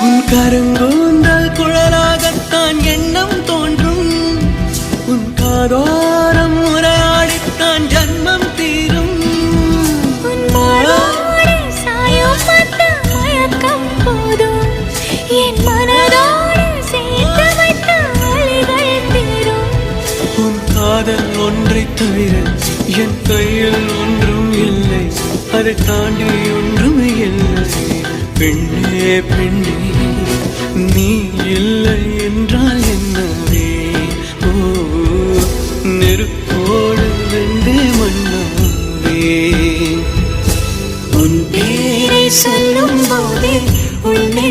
உன் கருங்கூந்தல் குழலாகத்தான் எண்ணம் தோன்றும். உன் காதோரம் உரையாடித்தான் ஜன்மம் தீரும். உன் மாறோடு சாயம் பார்த்த மயக்கம் போதும். என் மனதோடு சேர்த்து வைத்த வழிகள் தீரும். உன் காதல் ஒன்றை தவிர என் கையில் ஒன்றும் இல்லை. அதை தாண்டி ஒன்றும் இல்லை. பெண்ணே பெண்ணே நீ இல்லை என்றால் என்னவே? ஓ நெருப்போடு வெந்தே மண்ணாவே. உன் பேரை சொல்லும் போதே உன்னை